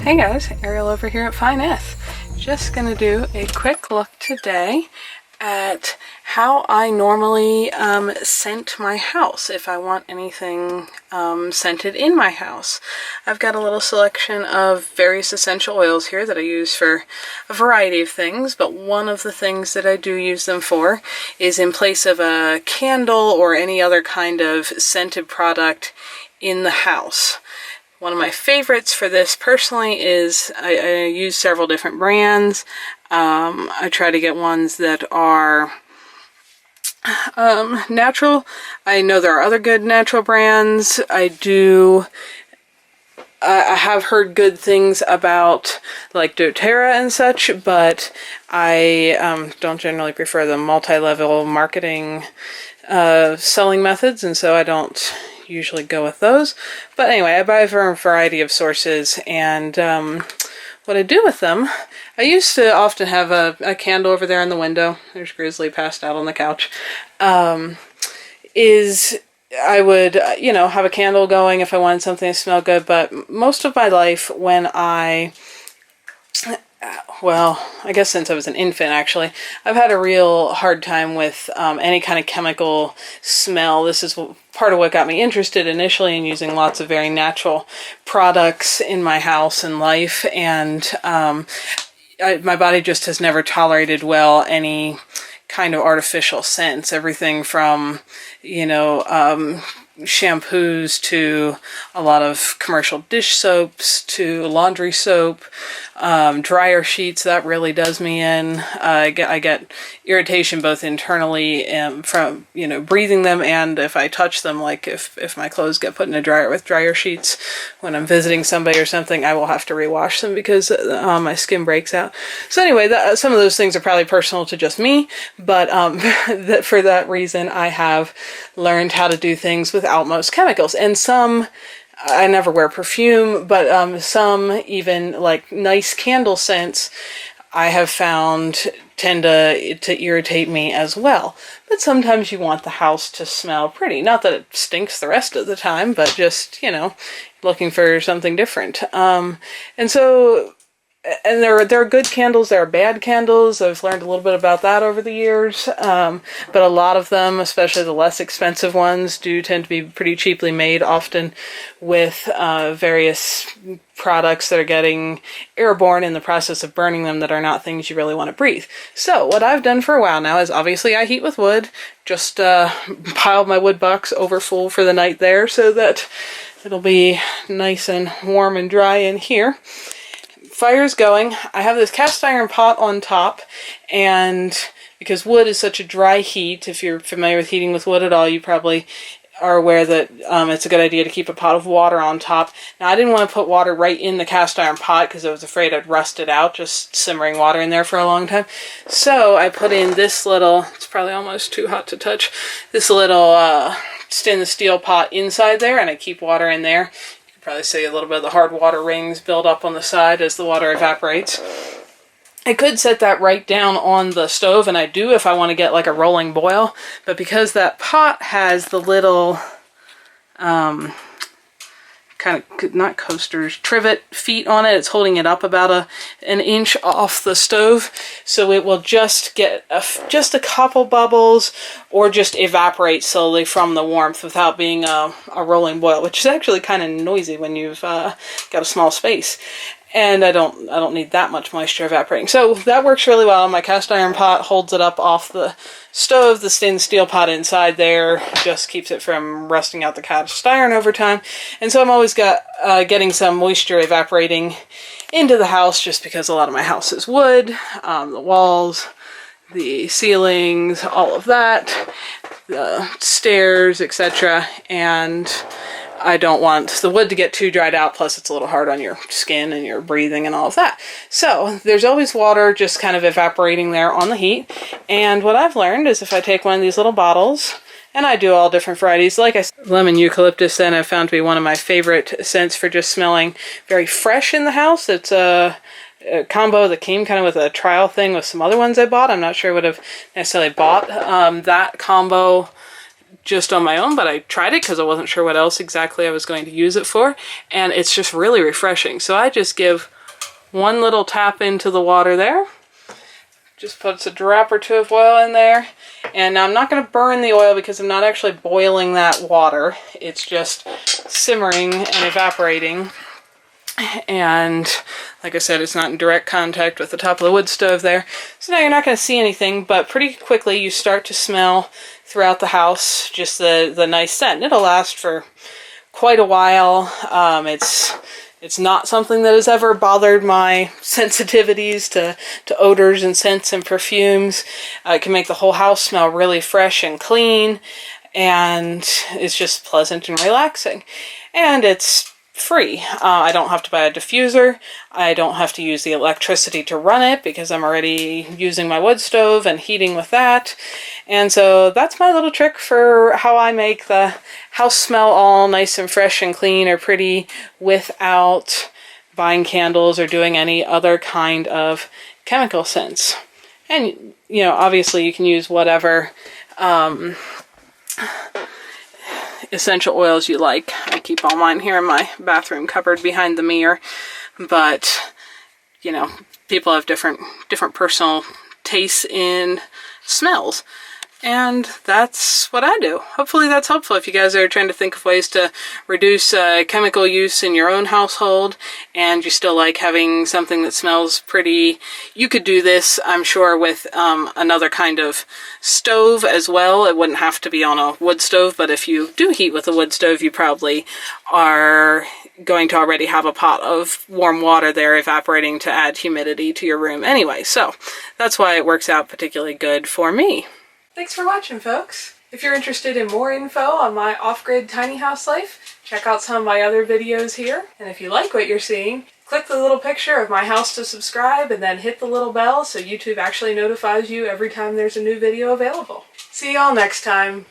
Hey guys, Ariel over here at Nyth. Just gonna do a quick look today at how I normally scent my house if I want anything scented in my house. I've got a little selection of various essential oils here that I use for a variety of things, but one of the things that I do use them for is in place of a candle or any other kind of scented product in the house. One of my favorites for this personally is I use several different brands. I try to get ones that are natural. I know there are other good natural brands. I have heard good things about like doTERRA and such, but I don't generally prefer the multi-level marketing selling methods, and so I don't usually go with those. But anyway, I buy from a variety of sources, and what I do with them, I used to often have a candle over there in the window. There's Grizzly passed out on the couch. Is I would, have a candle going if I wanted something to smell good, but most of my life when I guess since I was an infant, actually, I've had a real hard time with any kind of chemical smell. This is part of what got me interested initially in using lots of very natural products in my house and life, and my body just has never tolerated well any kind of artificial scents. Everything from, shampoos to a lot of commercial dish soaps to laundry soap, dryer sheets. That really does me in. I get irritation both internally from breathing them, and if I touch them, like if my clothes get put in a dryer with dryer sheets when I'm visiting somebody or something, I will have to rewash them because my skin breaks out. So anyway, some of those things are probably personal to just me, but for that reason I have learned how to do things without most chemicals. And some, I never wear perfume, but some even like nice candle scents I have found tend to irritate me as well. But sometimes you want the house to smell pretty. Not that it stinks the rest of the time, but just, looking for something different. And there are good candles, there are bad candles. I've learned a little bit about that over the years. But a lot of them, especially the less expensive ones, do tend to be pretty cheaply made, often with various products that are getting airborne in the process of burning them that are not things you really want to breathe. So what I've done for a while now is, obviously I heat with wood, just piled my wood box over full for the night there so that it'll be nice and warm and dry in here. Fire's going. I have this cast iron pot on top, and because wood is such a dry heat, if you're familiar with heating with wood at all, you probably are aware that it's a good idea to keep a pot of water on top. Now, I didn't want to put water right in the cast iron pot because I was afraid I'd rust it out, just simmering water in there for a long time. So I put in this little, it's probably almost too hot to touch, this little stainless steel pot inside there, and I keep water in there. Probably see a little bit of the hard water rings build up on the side as the water evaporates. I could set that right down on the stove, and I do if I want to get like a rolling boil, but because that pot has the little kind of, not coasters, trivet feet on it, it's holding it up about an inch off the stove, so it will just get just a couple bubbles or just evaporate slowly from the warmth without being a rolling boil, which is actually kind of noisy when you've got a small space. And I don't need that much moisture evaporating. So that works really well. My cast iron pot holds it up off the stove. The stainless steel pot inside there just keeps it from rusting out the cast iron over time. And so I'm always getting some moisture evaporating into the house, just because a lot of my house is wood, the walls, the ceilings, all of that, the stairs, etc. And I don't want the wood to get too dried out, plus it's a little hard on your skin and your breathing and all of that. So there's always water just kind of evaporating there on the heat. And what I've learned is if I take one of these little bottles, and I do all different varieties, like I said, lemon eucalyptus scent I've found to be one of my favorite scents for just smelling very fresh in the house. It's a combo that came kind of with a trial thing with some other ones I bought. I'm not sure I would have necessarily bought that combo just on my own, but I tried it because I wasn't sure what else exactly I was going to use it for, and it's just really refreshing. So I just give one little tap into the water there, just puts a drop or two of oil in there, and now I'm not going to burn the oil because I'm not actually boiling that water. It's just simmering and evaporating, and like I said, it's not in direct contact with the top of the wood stove there. So now you're not going to see anything, but pretty quickly you start to smell throughout the house just the nice scent. It'll last for quite a while. It's not something that has ever bothered my sensitivities to odors and scents and perfumes. It can make the whole house smell really fresh and clean, and it's just pleasant and relaxing. And it's free. I don't have to buy a diffuser. I don't have to use the electricity to run it because I'm already using my wood stove and heating with that. And so that's my little trick for how I make the house smell all nice and fresh and clean or pretty without buying candles or doing any other kind of chemical scents. And, you know, obviously you can use whatever essential oils you like. I keep all mine here in my bathroom cupboard behind the mirror, but you know, people have different personal tastes in smells, and that's what I do. Hopefully that's helpful if you guys are trying to think of ways to reduce chemical use in your own household and you still like having something that smells pretty. You could do this, I'm sure, with another kind of stove as well. It wouldn't have to be on a wood stove, but if you do heat with a wood stove, you probably are going to already have a pot of warm water there evaporating to add humidity to your room anyway. So that's why it works out particularly good for me. Thanks for watching, folks. If you're interested in more info on my off-grid tiny house life, check out some of my other videos here. And if you like what you're seeing, click the little picture of my house to subscribe and then hit the little bell so YouTube actually notifies you every time there's a new video available. See y'all next time.